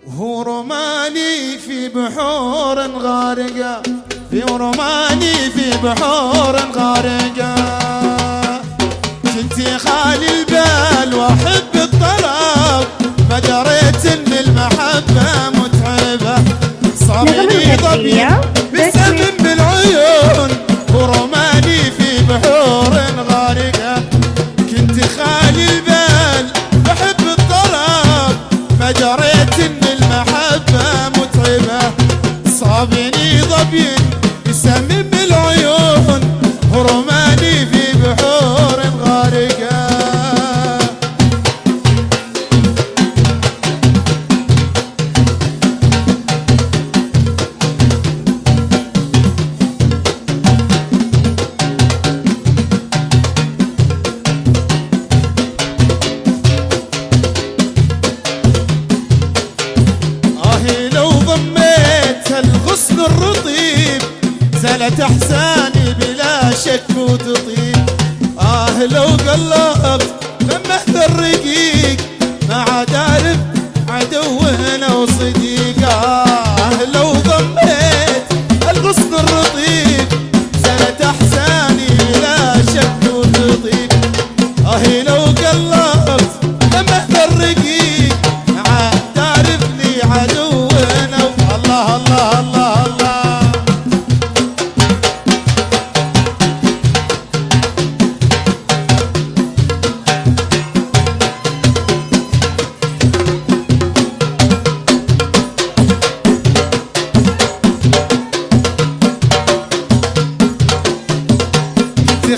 وهو رماني في بحور غارقة، في رماني في بحور غارقة. كنتي خالي البال واحب الطرب، ما دريت ان المحبة متعبة. صابني ضبي بسبب بالعيون، ورماني في بحور غارقة. كنتي خالي البال واحب الطرب، ما دريت ان المحبة متعبة. صابني ضبي بسبب بالعيون، ورماني في بحور غارقة. لو ضميت الغصن الرطيب زالت احزاني بلا شك وتطيب. لو قلبت فمه الرقيق ما عاد اعرف عدونا وصديق. لو ضميت الغصن الرطيب زالت احزاني بلا شك وتطيب. لو قلبت فمه الرقيق ما عاد تعرف لي عدونا. الله الله الله الله.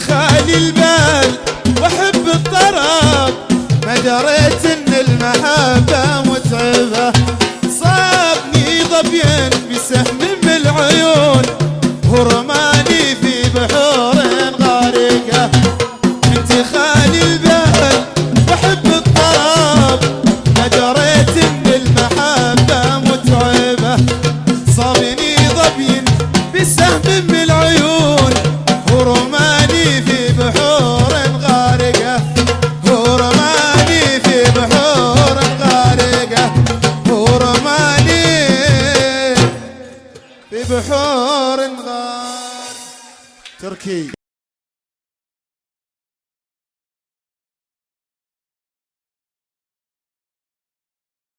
خالي البال واحب الطرب، ما دريت ان المحبة متعبة. صابني ضبين بسهم من العيون، ورماني في بحور غارقة. انت خالي البال واحب الطرب، ما دريت ان المحبة متعبة. صابني ضبين بسهم من العيون، ورماني في بحور غارقة. ورماني في بحور غارقة. ورماني في بحور غارقة. تركي.